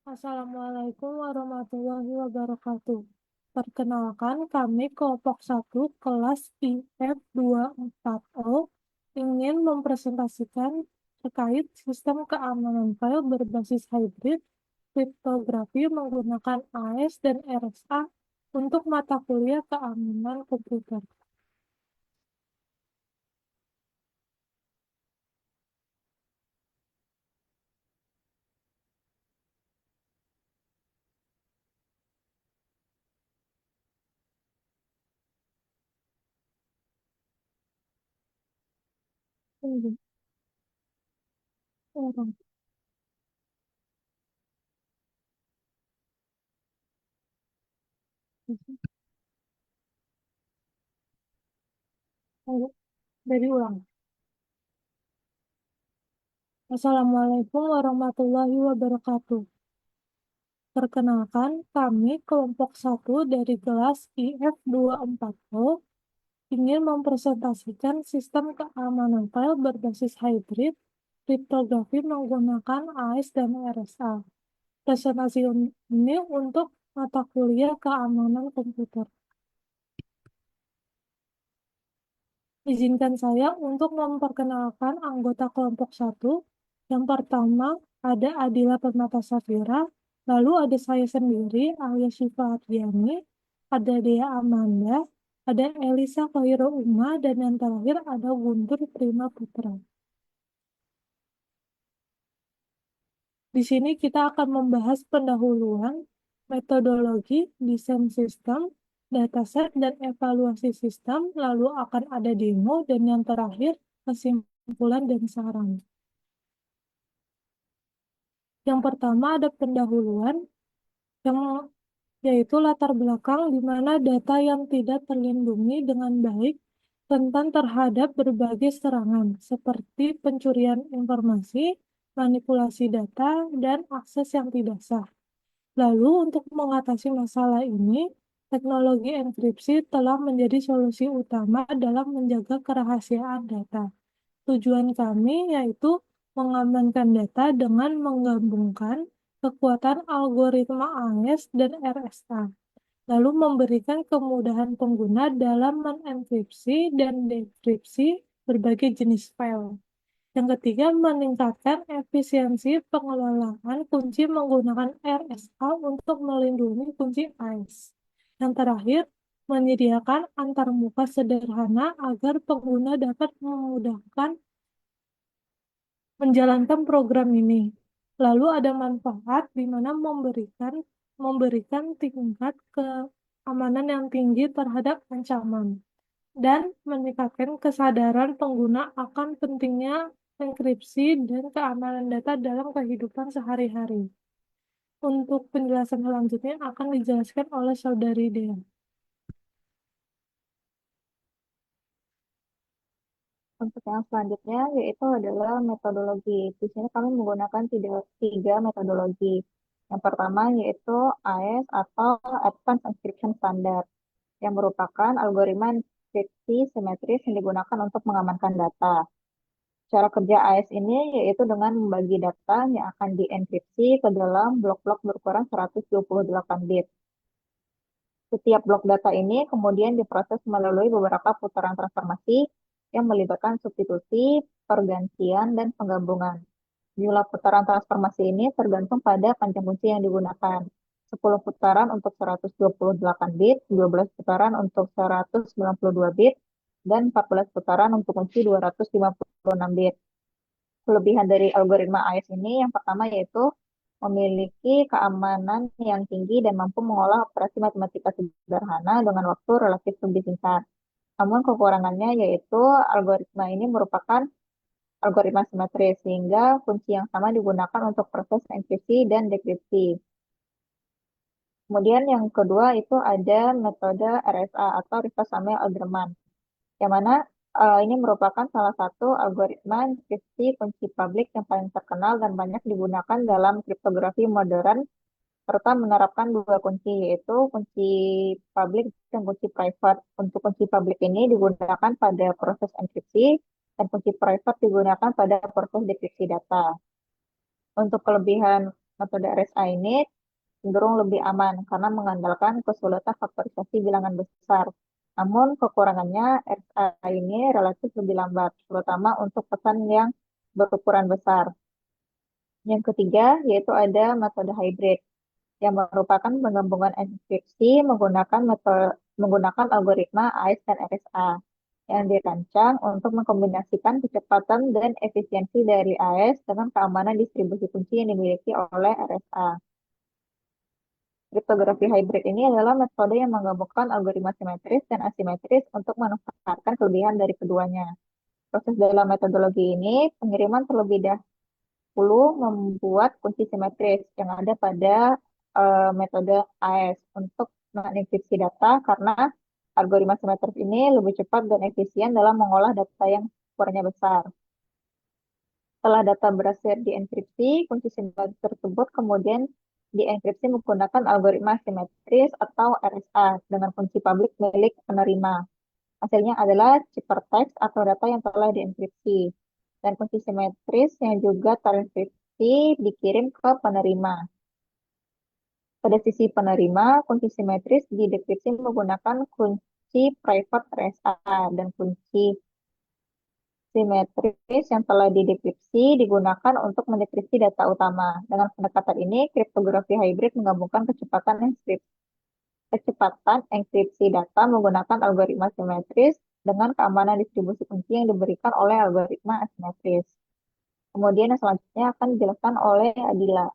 Assalamualaikum warahmatullahi wabarakatuh. Perkenalkan, kami kelompok 1 kelas IF24O ingin mempresentasikan terkait sistem keamanan file berbasis hybrid kriptografi menggunakan AES dan RSA untuk mata kuliah keamanan komputer. Tunggu, orang. Tunggu, dari ulang. Assalamualaikum warahmatullahi wabarakatuh. Perkenalkan, kami kelompok 1 dari kelas IF24O ingin mempresentasikan sistem keamanan file berbasis hybrid kriptografi menggunakan AES dan RSA. Presentasi ini untuk mata kuliah keamanan komputer. Izinkan saya untuk memperkenalkan anggota kelompok 1. Yang pertama, ada Adila Permata Safira, lalu ada saya sendiri, alias Syifa Ardiani, ada Dea Amanda, ada Elisa Khairo Uma, dan yang terakhir ada Guntur Prima Putra. Di sini kita akan membahas pendahuluan, metodologi, desain sistem, dataset, dan evaluasi sistem, lalu akan ada demo, dan yang terakhir kesimpulan dan saran. Yang pertama ada pendahuluan, yang yaitu latar belakang di mana data yang tidak terlindungi dengan baik rentan terhadap berbagai serangan, seperti pencurian informasi, manipulasi data, dan akses yang tidak sah. Lalu, untuk mengatasi masalah ini, teknologi enkripsi telah menjadi solusi utama dalam menjaga kerahasiaan data. Tujuan kami yaitu mengamankan data dengan menggabungkan kekuatan algoritma AES dan RSA, lalu memberikan kemudahan pengguna dalam mengenkripsi dan dekripsi berbagai jenis file. Yang ketiga, meningkatkan efisiensi pengelolaan kunci menggunakan RSA untuk melindungi kunci AES. Yang terakhir, menyediakan antarmuka sederhana agar pengguna dapat memudahkan menjalankan program ini. Lalu ada manfaat di mana memberikan tingkat keamanan yang tinggi terhadap ancaman dan meningkatkan kesadaran pengguna akan pentingnya enkripsi dan keamanan data dalam kehidupan sehari-hari. Untuk penjelasan selanjutnya akan dijelaskan oleh Saudari Dea. Untuk yang selanjutnya yaitu adalah metodologi. Di sini kami menggunakan tiga metodologi. Yang pertama yaitu AES atau Advanced Encryption Standard, yang merupakan algoritma enkripsi simetris yang digunakan untuk mengamankan data. Cara kerja AES ini yaitu dengan membagi data yang akan dienkripsi ke dalam blok-blok berukuran 128 bit. Setiap blok data ini kemudian diproses melalui beberapa putaran transformasi yang melibatkan substitusi, pergantian, dan penggabungan. Jumlah putaran transformasi ini tergantung pada panjang kunci yang digunakan. 10 putaran untuk 128 bit, 12 putaran untuk 192 bit, dan 14 putaran untuk kunci 256 bit. Kelebihan dari algoritma AES ini yang pertama yaitu memiliki keamanan yang tinggi dan mampu mengolah operasi matematika sederhana dengan waktu relatif lebih singkat. Namun kekurangannya yaitu algoritma ini merupakan algoritma simetris sehingga kunci yang sama digunakan untuk proses enkripsi dan dekripsi. Kemudian yang kedua itu ada metode RSA atau Reverse Samuel Alderman, yang mana ini merupakan salah satu algoritma enkripsi kunci publik yang paling terkenal dan banyak digunakan dalam kriptografi modern, serta menerapkan dua kunci, yaitu kunci publik dan kunci private. Untuk kunci publik ini digunakan pada proses enkripsi, dan kunci private digunakan pada proses dekripsi data. Untuk kelebihan Metode RSA ini cenderung lebih aman karena mengandalkan kesulitan faktorisasi bilangan besar. Namun kekurangannya RSA ini relatif lebih lambat, terutama untuk pesan yang berukuran besar. Yang ketiga yaitu ada metode hybrid yang merupakan penggabungan enkripsi menggunakan algoritma AES dan RSA yang dirancang untuk mengkombinasikan kecepatan dan efisiensi dari AES dengan keamanan distribusi kunci yang dimiliki oleh RSA. Kriptografi hybrid ini adalah metode yang menggabungkan algoritma simetris dan asimetris untuk memanfaatkan kelebihan dari keduanya. Proses dalam metodologi ini, pengiriman terlebih dahulu membuat kunci simetris yang ada pada metode AES untuk mengenkripsi data karena algoritma simetris ini lebih cepat dan efisien dalam mengolah data yang ukurannya besar. Setelah data berhasil dienkripsi, kunci simetris tersebut kemudian dienkripsi menggunakan algoritma simetris atau RSA dengan kunci publik milik penerima. Hasilnya adalah ciphertext atau data yang telah dienkripsi. Dan kunci simetris yang juga terenkripsi dikirim ke penerima. Pada sisi penerima, kunci simetris didekripsi menggunakan kunci private RSA dan kunci simetris yang telah didekripsi digunakan untuk mendekripsi data utama. Dengan pendekatan ini, kriptografi hybrid menggabungkan kecepatan enkripsi data menggunakan algoritma simetris dengan keamanan distribusi kunci yang diberikan oleh algoritma asimetris. Kemudian yang selanjutnya akan dijelaskan oleh Adila.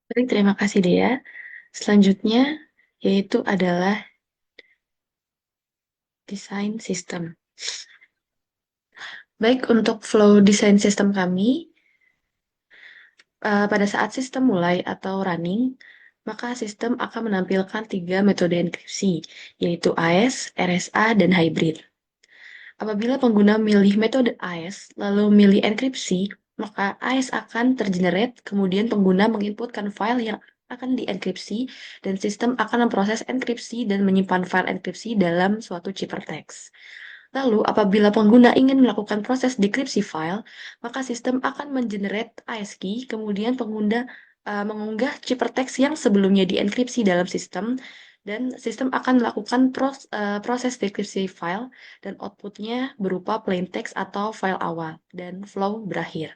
Baik, terima kasih Dea. Selanjutnya yaitu adalah desain sistem. Baik, untuk flow desain sistem kami, pada saat sistem mulai atau running, maka sistem akan menampilkan tiga metode enkripsi, yaitu AES, RSA, dan hybrid. Apabila pengguna milih metode AES, lalu milih enkripsi, maka AES akan tergenerate, kemudian pengguna menginputkan file yang akan dienkripsi, dan sistem akan memproses enkripsi dan menyimpan file enkripsi dalam suatu ciphertext. Lalu, apabila pengguna ingin melakukan proses dekripsi file, maka sistem akan mengenerate AES key, kemudian pengguna mengunggah ciphertext yang sebelumnya dienkripsi dalam sistem, dan sistem akan melakukan proses dekripsi file, dan outputnya berupa plain text atau file awal, dan flow berakhir.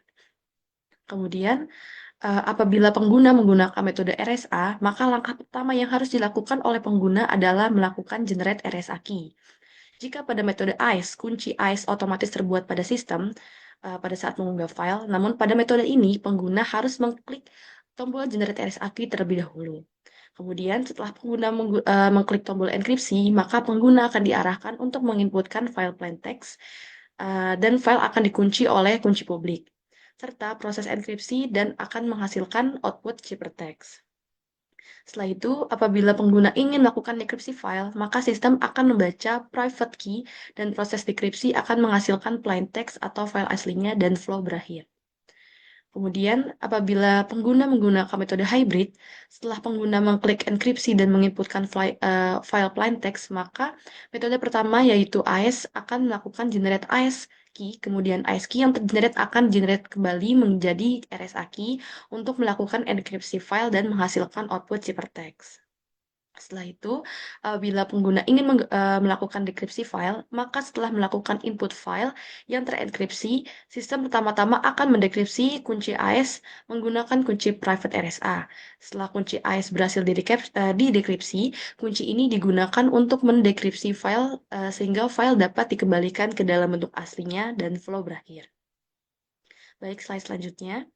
Kemudian, apabila pengguna menggunakan metode RSA, maka langkah pertama yang harus dilakukan oleh pengguna adalah melakukan generate RSA key. Jika pada metode AES, kunci AES otomatis terbuat pada sistem pada saat mengunggah file, namun pada metode ini pengguna harus mengklik tombol generate RSA key terlebih dahulu. Kemudian setelah pengguna mengklik tombol enkripsi, maka pengguna akan diarahkan untuk menginputkan file plain text dan file akan dikunci oleh kunci publik, serta proses enkripsi dan akan menghasilkan output ciphertext. Setelah itu, apabila pengguna ingin melakukan dekripsi file, maka sistem akan membaca private key dan proses dekripsi akan menghasilkan plain text atau file aslinya dan flow berakhir. Kemudian, apabila pengguna menggunakan metode hybrid, setelah pengguna mengklik enkripsi dan menginputkan file plain text, maka metode pertama yaitu AES akan melakukan generate AES key, kemudian AES key yang tergenerate akan generate kembali menjadi RSA key untuk melakukan enkripsi file dan menghasilkan output ciphertext. Setelah itu, bila pengguna ingin melakukan dekripsi file, maka setelah melakukan input file yang terenkripsi, sistem pertama-tama akan mendekripsi kunci AES menggunakan kunci private RSA. Setelah kunci AES berhasil didekripsi, kunci ini digunakan untuk mendekripsi file sehingga file dapat dikembalikan ke dalam bentuk aslinya dan flow berakhir. Baik, slide selanjutnya.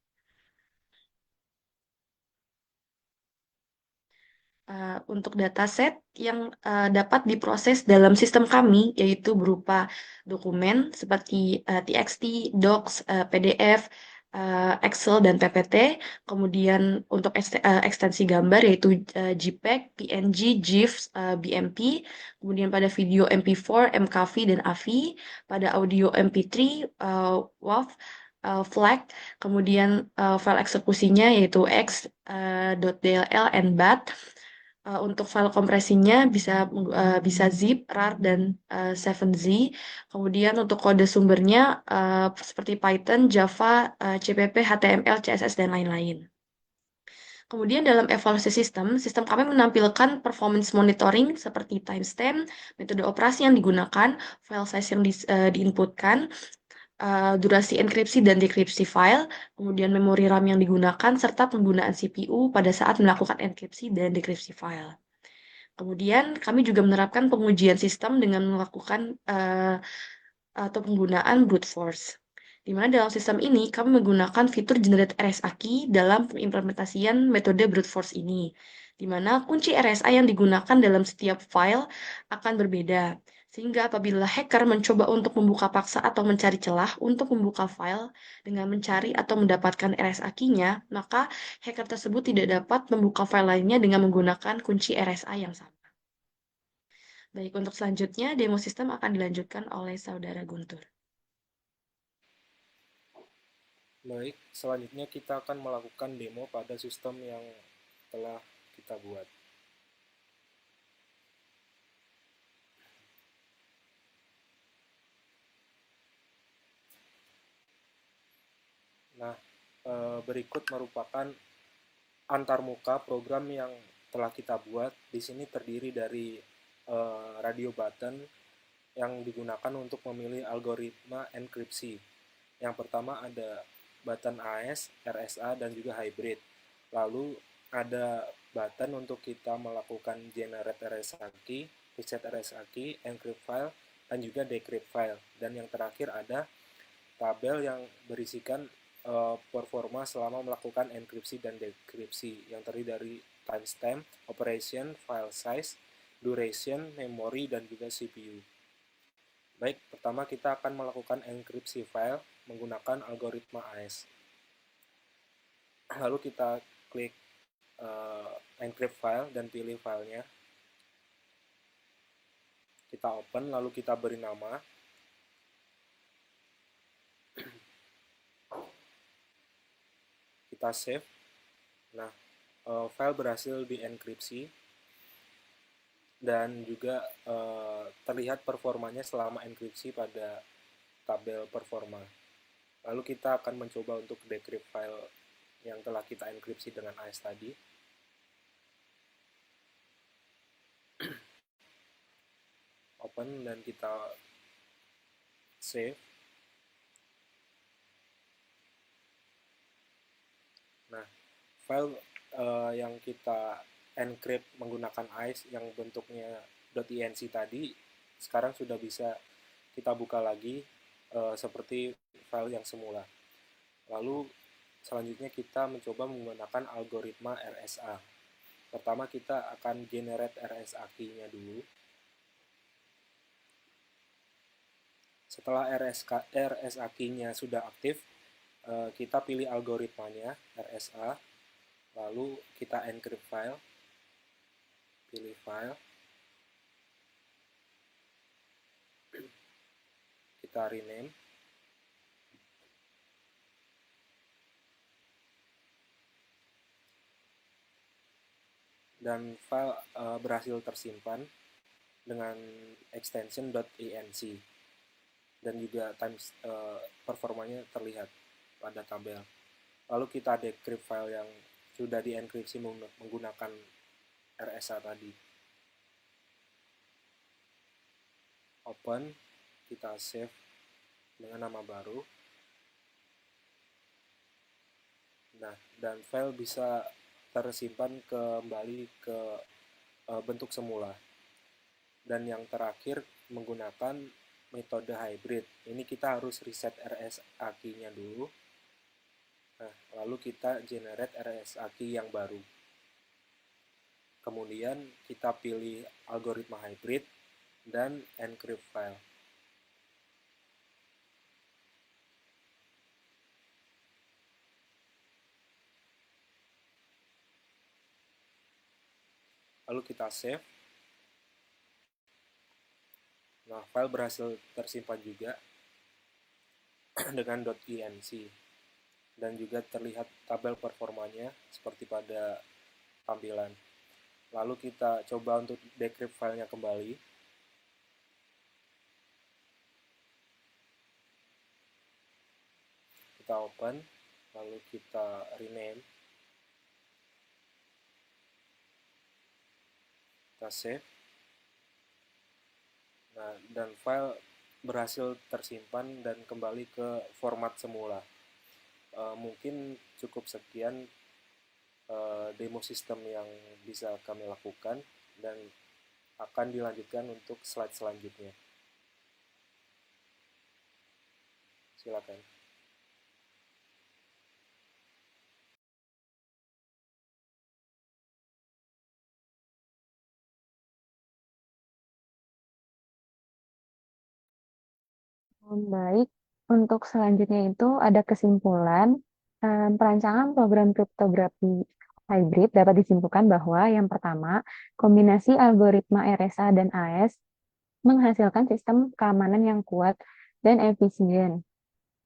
Untuk dataset yang dapat diproses dalam sistem kami, yaitu berupa dokumen seperti TXT, Docs, PDF, Excel, dan PPT. Kemudian untuk ekstensi gambar yaitu JPEG, PNG, GIF, BMP. Kemudian pada video MP4, MKV, dan AVI. Pada audio MP3, WAV, FLAC. Kemudian file eksekusinya yaitu x.dll and bat. Untuk file kompresinya bisa zip, rar, dan 7Z. Kemudian untuk kode sumbernya seperti Python, Java, CPP, HTML, CSS, dan lain-lain. Kemudian dalam evaluasi sistem kami menampilkan performance monitoring seperti timestamp, metode operasi yang digunakan, file size yang diinputkan, durasi enkripsi dan dekripsi file, kemudian memori RAM yang digunakan, serta penggunaan CPU pada saat melakukan enkripsi dan dekripsi file. Kemudian kami juga menerapkan pengujian sistem dengan melakukan atau penggunaan brute force. Di mana dalam sistem ini kami menggunakan fitur generate RSA key dalam pengimplementasian metode brute force ini. Di mana kunci RSA yang digunakan dalam setiap file akan berbeda. Sehingga apabila hacker mencoba untuk membuka paksa atau mencari celah untuk membuka file dengan mencari atau mendapatkan RSA key-nya, maka hacker tersebut tidak dapat membuka file lainnya dengan menggunakan kunci RSA yang sama. Baik, untuk selanjutnya, demo sistem akan dilanjutkan oleh Saudara Guntur. Baik, selanjutnya kita akan melakukan demo pada sistem yang telah kita buat. Nah, berikut merupakan antarmuka program yang telah kita buat. Di sini terdiri dari radio button yang digunakan untuk memilih algoritma enkripsi. Yang pertama ada button AES, RSA, dan juga hybrid. Lalu ada button untuk kita melakukan generate RSA key, reset RSA key, encrypt file, dan juga decrypt file. Dan yang terakhir ada tabel yang berisikan performa selama melakukan enkripsi dan dekripsi yang terdiri dari timestamp, operation, file size, duration, memory, dan juga CPU. Baik, pertama kita akan melakukan enkripsi file menggunakan algoritma AES. Lalu kita klik encrypt file dan pilih filenya. Kita open, lalu kita beri nama. Kita save. Nah, file berhasil dienkripsi dan juga terlihat performanya selama enkripsi pada tabel performa. Lalu kita akan mencoba untuk decrypt file yang telah kita enkripsi dengan AES tadi. Open dan kita save. Nah, file yang kita encrypt menggunakan AES yang bentuknya .inc tadi sekarang sudah bisa kita buka lagi seperti file yang semula. Lalu selanjutnya kita mencoba menggunakan algoritma RSA. Pertama kita akan generate RSA key-nya dulu. Setelah RSA key-nya sudah aktif, kita pilih algoritmanya RSA, lalu kita encrypt file, pilih file, kita rename, dan file berhasil tersimpan dengan extension .inc dan juga performanya terlihat pada tabel. Lalu kita decrypt file yang sudah dienkripsi menggunakan RSA tadi. Open, kita save dengan nama baru. Nah, dan file bisa tersimpan kembali ke bentuk semula. Dan yang terakhir menggunakan metode hybrid. Ini kita harus reset RSA key-nya dulu. Nah, lalu kita generate RSA key yang baru. Kemudian kita pilih algoritma hybrid dan encrypt file. Lalu kita save. Nah, file berhasil tersimpan juga dengan .inc dan juga terlihat tabel performanya seperti pada tampilan. Lalu kita coba untuk decrypt filenya kembali. Kita open, lalu kita rename. Kita save. Nah, dan file berhasil tersimpan dan kembali ke format semula. Mungkin cukup sekian demo sistem yang bisa kami lakukan, dan akan dilanjutkan untuk slide selanjutnya. Silakan. Baik, untuk selanjutnya itu ada kesimpulan. Perancangan program kriptografi hybrid dapat disimpulkan bahwa yang pertama, kombinasi algoritma RSA dan AES menghasilkan sistem keamanan yang kuat dan efisien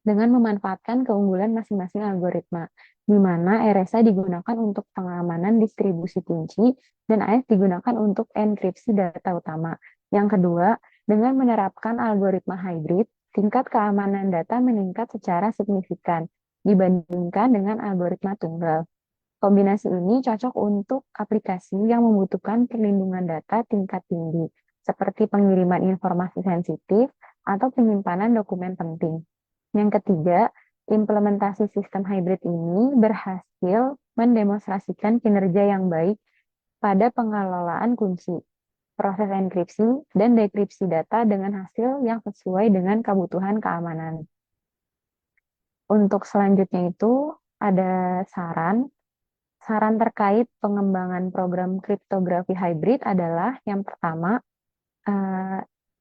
dengan memanfaatkan keunggulan masing-masing algoritma, di mana RSA digunakan untuk pengamanan distribusi kunci dan AES digunakan untuk enkripsi data utama. Yang kedua, dengan menerapkan algoritma hybrid, tingkat keamanan data meningkat secara signifikan dibandingkan dengan algoritma tunggal. Kombinasi ini cocok untuk aplikasi yang membutuhkan perlindungan data tingkat tinggi, seperti pengiriman informasi sensitif atau penyimpanan dokumen penting. Yang ketiga, implementasi sistem hybrid ini berhasil mendemonstrasikan kinerja yang baik pada pengelolaan kunci, proses enkripsi, dan dekripsi data dengan hasil yang sesuai dengan kebutuhan keamanan. Untuk selanjutnya itu ada saran. Saran terkait pengembangan program kriptografi hybrid adalah yang pertama,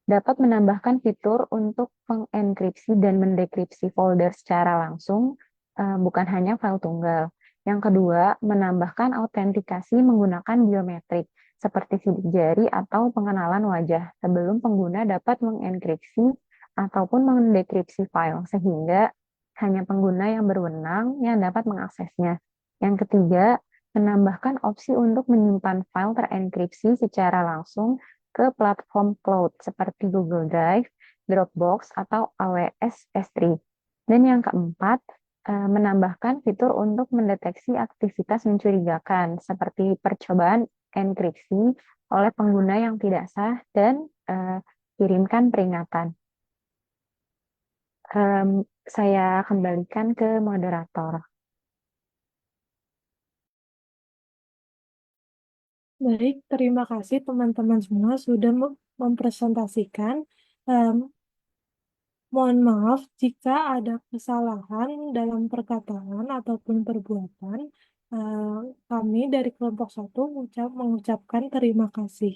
dapat menambahkan fitur untuk mengenkripsi dan mendekripsi folder secara langsung, bukan hanya file tunggal. Yang kedua, menambahkan autentikasi menggunakan biometrik, seperti sidik jari atau pengenalan wajah, sebelum pengguna dapat mengenkripsi ataupun mendekripsi file, sehingga hanya pengguna yang berwenang yang dapat mengaksesnya. Yang ketiga, menambahkan opsi untuk menyimpan file terenkripsi secara langsung ke platform cloud seperti Google Drive, Dropbox, atau AWS S3. Dan yang keempat, menambahkan fitur untuk mendeteksi aktivitas mencurigakan seperti percobaan enkripsi oleh pengguna yang tidak sah dan kirimkan peringatan. Saya kembalikan ke moderator. Baik, terima kasih teman-teman semua sudah mempresentasikan. Mohon maaf jika ada kesalahan dalam perkataan ataupun perbuatan. Kami dari kelompok 1 mengucapkan terima kasih.